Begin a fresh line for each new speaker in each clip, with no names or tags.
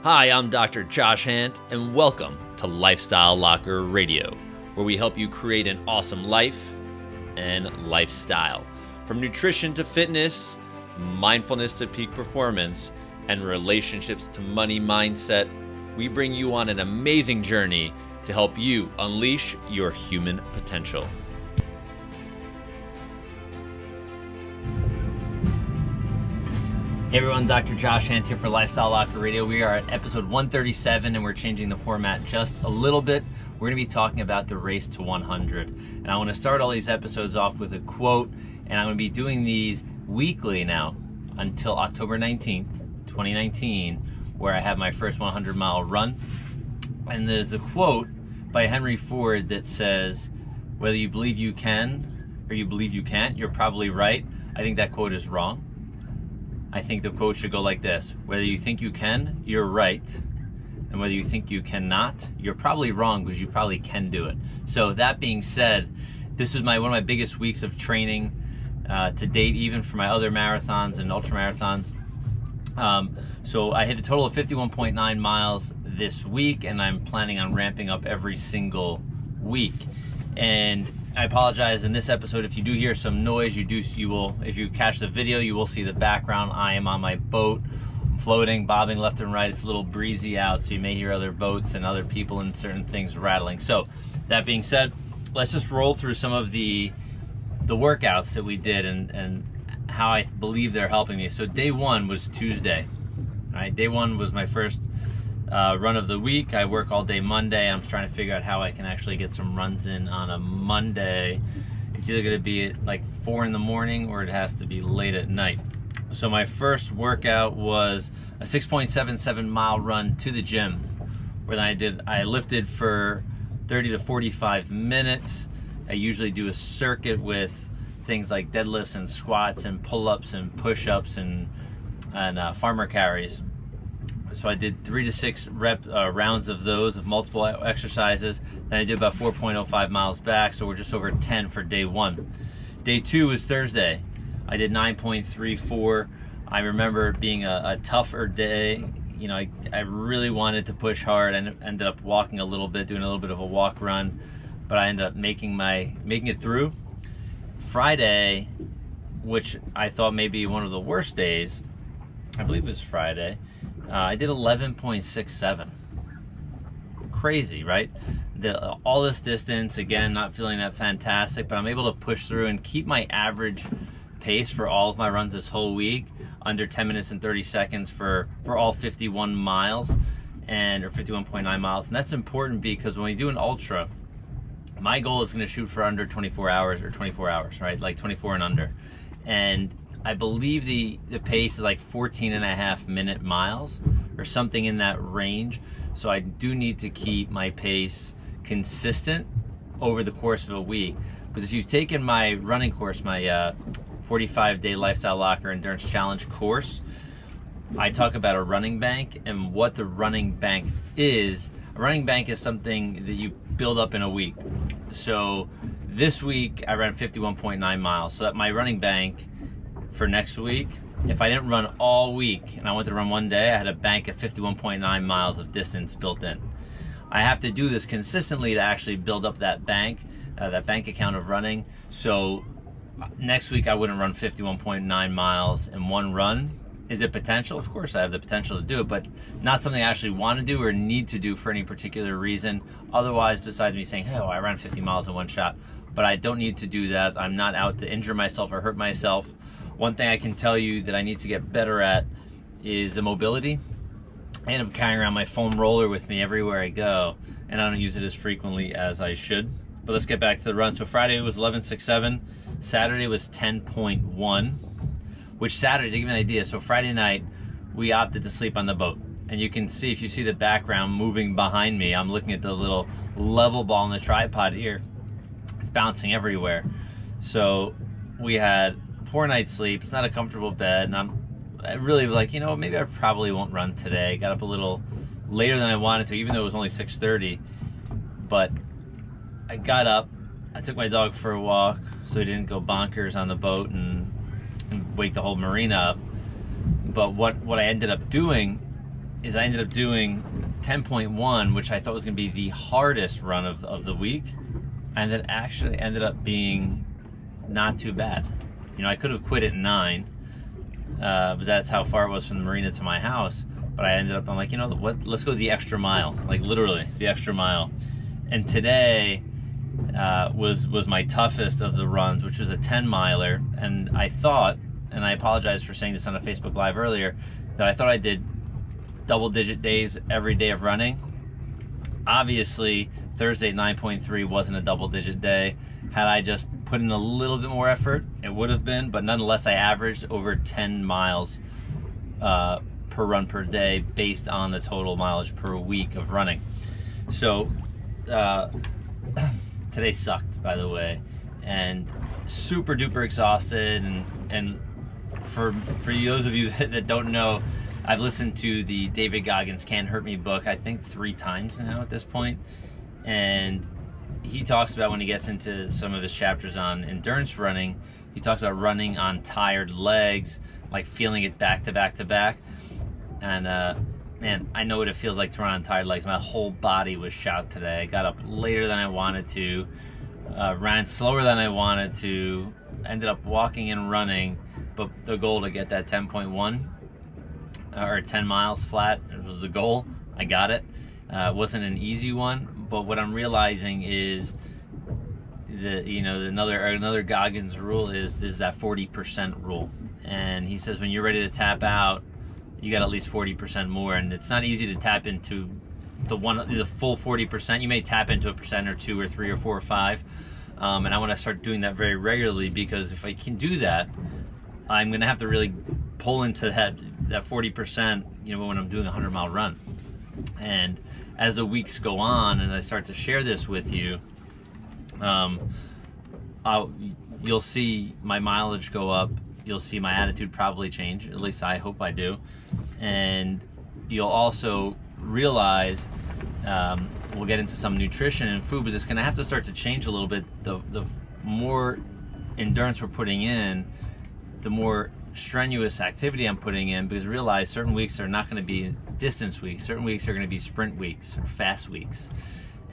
Hi, I'm Dr. Josh Handt, and welcome to Lifestyle Locker Radio, where we help you create an awesome life and lifestyle. From nutrition to fitness, mindfulness to peak performance, and relationships to money mindset, we bring you on an amazing journey to help you unleash your human potential. Hey everyone, Dr. Josh Handt here for Lifestyle Locker Radio. We are at episode 137 and we're changing the format just a little bit. We're going to be talking about the race to 100. And I want to start all these episodes off with a quote, and I'm going to be doing these weekly now until October 19th, 2019, where I have my first 100-mile run. And there's a quote by Henry Ford that says, whether you believe you can or you believe you can't, you're probably right. I think that quote is wrong. I think the quote should go like this: whether you think you can, you're right. And whether you think you cannot, you're probably wrong, because you probably can do it. So that being said, this is one of my biggest weeks of training to date, even for my other marathons and ultra marathons. So I hit a total of 51.9 miles this week, and I'm planning on ramping up every single week. And I apologize in this episode if you do hear some noise. If you catch the video, you will see the background. I am on my boat, floating, bobbing left and right. It's a little breezy out, so you may hear other boats and other people and certain things rattling. So that being said, let's just roll through some of the workouts that we did and how I believe they're helping me. So day one was Tuesday. All right, day one was my first run of the week. I work all day Monday. I'm trying to figure out how I can actually get some runs in on a Monday. It's either going to be at like 4 in the morning or it has to be late at night. So my first workout was a 6.77 mile run to the gym, where I lifted for 30 to 45 minutes. I usually do a circuit with things like deadlifts and squats and pull-ups and push-ups and farmer carries. So I did 3 to 6 rounds of those, of multiple exercises. Then I did about 4.05 miles back, so we're just over 10 for day one. Day two was Thursday. I did 9.34. I remember it being a tougher day. You know, I really wanted to push hard, and ended up walking a little bit, doing a little bit of a walk run, but I ended up making it through. Friday, which I thought may be one of the worst days, I believe it was Friday, I did 11.67. Crazy, right? All this distance, again, not feeling that fantastic, but I'm able to push through and keep my average pace for all of my runs this whole week under 10 minutes and 30 seconds for all 51 miles, or 51.9 miles. And that's important because when you do an ultra, my goal is going to shoot for under 24 hours or 24 hours, right? Like 24 and under. And I believe the pace is like 14.5 minute miles or something in that range. So I do need to keep my pace consistent over the course of a week. Because if you've taken my running course, my 45-day Lifestyle Locker Endurance Challenge course, I talk about a running bank and what the running bank is. A running bank is something that you build up in a week. So this week I ran 51.9 miles. So that my running bank for next week, if I didn't run all week and I wanted to run one day, I had a bank of 51.9 miles of distance built in. I have to do this consistently to actually build up that bank account of running. So next week I wouldn't run 51.9 miles in one run. Is it potential? Of course I have the potential to do it, but not something I actually want to do or need to do for any particular reason. Otherwise, besides me saying, hey, I ran 50 miles in one shot, but I don't need to do that. I'm not out to injure myself or hurt myself. One thing I can tell you that I need to get better at is the mobility. I end up carrying around my foam roller with me everywhere I go, and I don't use it as frequently as I should. But let's get back to the run. So Friday was 11.67. Saturday was 10.1, which Saturday, to give you an idea, so Friday night, we opted to sleep on the boat. And you can see, if you see the background moving behind me, I'm looking at the little level ball on the tripod here. It's bouncing everywhere. So we had poor night's sleep. It's not a comfortable bed, and I really was like, you know, maybe I probably won't run today. Got up a little later than I wanted to, even though it was only 6:30. But I got up, I took my dog for a walk so he didn't go bonkers on the boat and wake the whole marina up. But what I ended up doing is I ended up doing 10.1, which I thought was going to be the hardest run of the week, and that actually ended up being not too bad. You know, I could have quit at 9, because that's how far it was from the marina to my house, but I ended up, I'm like, you know what, let's go the extra mile, like literally the extra mile. And today was my toughest of the runs, which was a 10-miler, and I thought, and I apologize for saying this on a Facebook Live earlier, that I thought I did double-digit days every day of running. Obviously, Thursday at 9.3 wasn't a double-digit day. Had I just put in a little bit more effort, it would have been, but nonetheless, I averaged over 10 miles per run per day based on the total mileage per week of running. So, today sucked, by the way, and super duper exhausted, and for those of you that don't know, I've listened to the David Goggins Can't Hurt Me book, I think 3 times now at this point, and he talks about, when he gets into some of his chapters on endurance running, he talks about running on tired legs, like feeling it back to back to back, and man, I know what it feels like to run on tired legs. My whole body was shot today. I got up later than I wanted to, ran slower than I wanted to, ended up walking and running, but the goal to get that 10.1 or 10 miles flat, it was the goal. I got it. It wasn't an easy one, but what I'm realizing is another Goggins rule is that 40% rule, and he says when you're ready to tap out, you got at least 40% more, and it's not easy to tap into the full 40%. You may tap into a percent or 2 or 3 or 4 or 5, and I want to start doing that very regularly, because if I can do that, I'm going to have to really pull into that 40%, you know, when I'm doing a 100-mile run. And as the weeks go on and I start to share this with you, you'll see my mileage go up. You'll see my attitude probably change, at least I hope I do. And you'll also realize, we'll get into some nutrition and food, but it's going to have to start to change a little bit. The more endurance we're putting in, the more strenuous activity I'm putting in, because realize certain weeks are not going to be distance weeks. Certain weeks are going to be sprint weeks or fast weeks.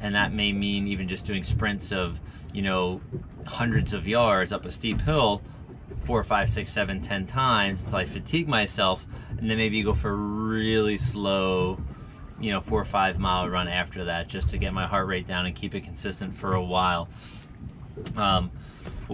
And that may mean even just doing sprints of, you know, hundreds of yards up a steep hill 4, 5, 6, 7, 10 times until I fatigue myself, and then maybe go for a really slow, you know, 4 or 5 mile run after that, just to get my heart rate down and keep it consistent for a while. But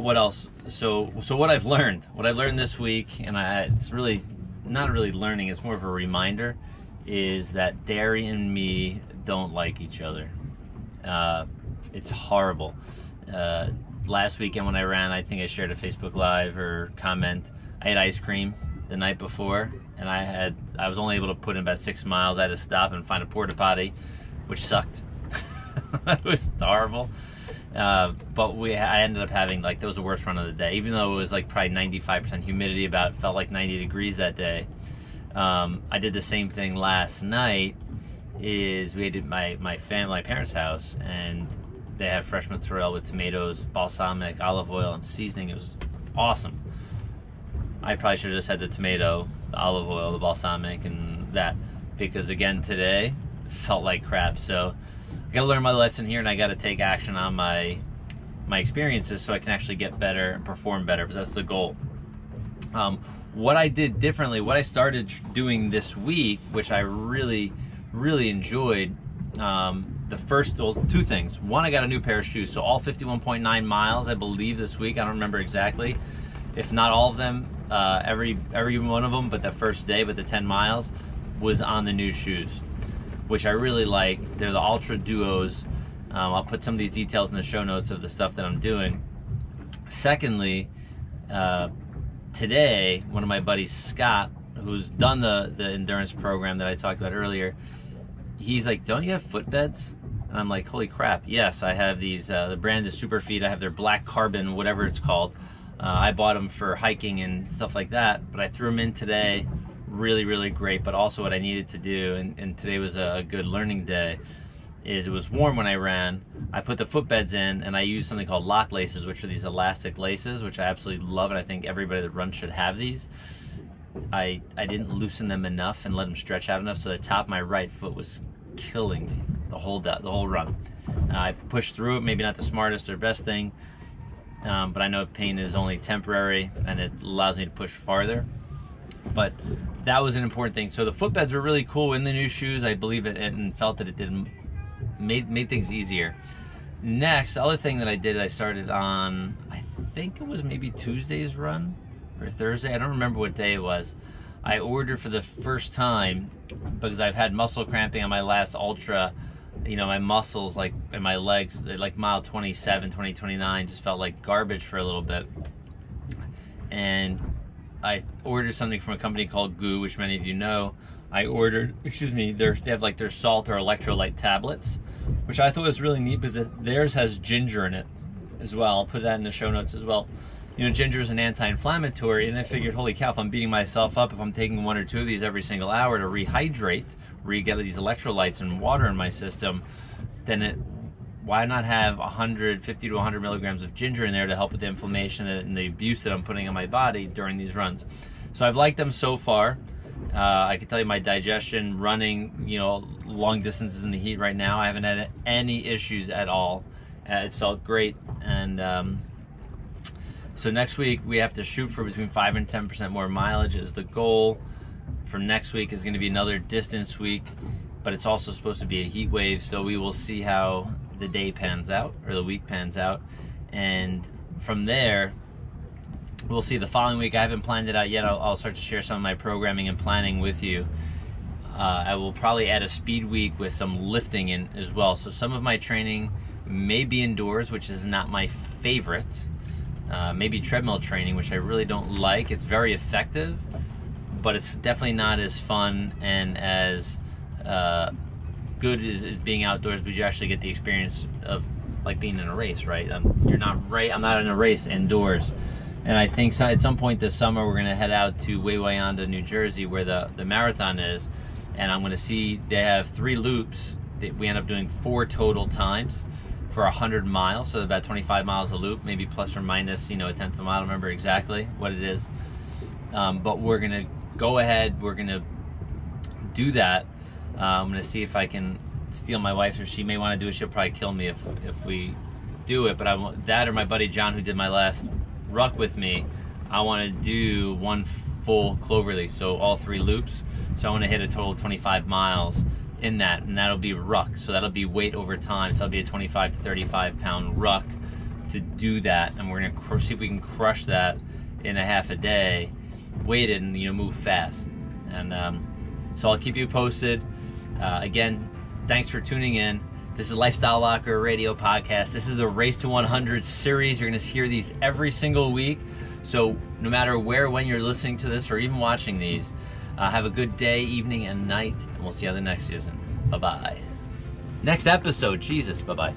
what else? So what I've learned this week, and it's really not really learning, it's more of a reminder, is that dairy and me don't like each other. It's horrible. Last weekend when I ran, I think I shared a Facebook Live or comment, I had ice cream the night before, and I was only able to put in about 6 miles. I had to stop and find a porta potty, which sucked. It was horrible. But I ended up having, like, that was the worst run of the day, even though it was like probably 95% humidity, felt like 90 degrees that day. I did the same thing last night. We ate at my parents' house, and they had fresh mozzarella with tomatoes, balsamic, olive oil, and seasoning. It was awesome. I probably should have just had the tomato, the olive oil, the balsamic, and that, because again today felt like crap. So I gotta learn my lesson here, and I gotta take action on my experiences so I can actually get better and perform better, because that's the goal. What I did differently, what I started doing this week, which I really enjoyed, two things. One, I got a new pair of shoes, so all 51.9 miles, I believe, this week. I don't remember exactly, if not all of them, every one of them, but the first day, but the 10 miles was on the new shoes, which I really like. They're the Altra Duos. I'll put some of these details in the show notes of the stuff that I'm doing. Secondly, today, one of my buddies, Scott, who's done the endurance program that I talked about earlier, he's like, don't you have footbeds? And I'm like, holy crap, yes, I have these, the brand is Superfeet. I have their black carbon, whatever it's called. I bought them for hiking and stuff like that, but I threw them in today. Really great, but also what I needed to do, and today was a good learning day, is it was warm when I ran. I put the footbeds in, and I used something called lock laces, which are these elastic laces, which I absolutely love, and I think everybody that runs should have these. I didn't loosen them enough and let them stretch out enough, so the top of my right foot was killing me the whole run. I pushed through it, maybe not the smartest or best thing, but I know pain is only temporary and it allows me to push farther. But that was an important thing. So the footbeds were really cool in the new shoes. I believe it, and felt that it made things easier. Next, the other thing that I did, I started on, I think it was maybe Tuesday's run or Thursday. I don't remember what day it was. I ordered for the first time, because I've had muscle cramping on my last Ultra. You know, my muscles, like in my legs, like mile 27, 29, just felt like garbage for a little bit. And I ordered something from a company called Gogue, which many of you know. I ordered, they have like their salt or electrolyte tablets, which I thought was really neat because theirs has ginger in it as well. I'll put that in the show notes as well. You know, ginger is an anti-inflammatory, and I figured, holy cow, if I'm beating myself up, if I'm taking 1 or 2 of these every single hour to rehydrate, get these electrolytes and water in my system, then why not have 150 to 100 milligrams of ginger in there to help with the inflammation and the abuse that I'm putting on my body during these runs? So I've liked them so far. I can tell you my digestion, running, you know, long distances in the heat right now, I haven't had any issues at all. It's felt great. And so next week we have to shoot for between 5 and 10% more mileage is the goal. For next week is going to be another distance week, but it's also supposed to be a heat wave, so we will see how the day pans out, or the week pans out, and from there we'll see the following week. I haven't planned it out yet. I'll start to share some of my programming and planning with you. I will probably add a speed week with some lifting in as well, so some of my training may be indoors, which is not my favorite. Maybe treadmill training, which I really don't like. It's very effective, but it's definitely not as fun and as good as being outdoors, because you actually get the experience of like being in a race, right? I'm not in a race indoors. And I think at some point this summer we're gonna head out to Waywayonda, New Jersey, where the marathon is, and I'm gonna see they have 3 loops. We end up doing 4 total times for 100 miles, so about 25 miles a loop, maybe plus or minus, you know, a tenth of a mile. I don't remember exactly what it is, but we're gonna go ahead. We're gonna do that. I'm gonna see if I can steal my wife, or she may want to do it. She'll probably kill me if we do it. But I want that, or my buddy John, who did my last ruck with me. I want to do 1 full Cloverleaf, so all 3 loops. So I want to hit a total of 25 miles in that, and that'll be ruck. So that'll be weight over time. So that'll be a 25 to 35 pound ruck to do that, and we're gonna see if we can crush that in a half a day, weighted, and you know, move fast. And so I'll keep you posted. Again, thanks for tuning in. This is Lifestyle Locker Radio Podcast. This is the Race to 100 series. You're going to hear these every single week. So no matter where, when you're listening to this or even watching these, have a good day, evening, and night. And we'll see you on the next season. Bye-bye. Next episode. Jesus. Bye-bye.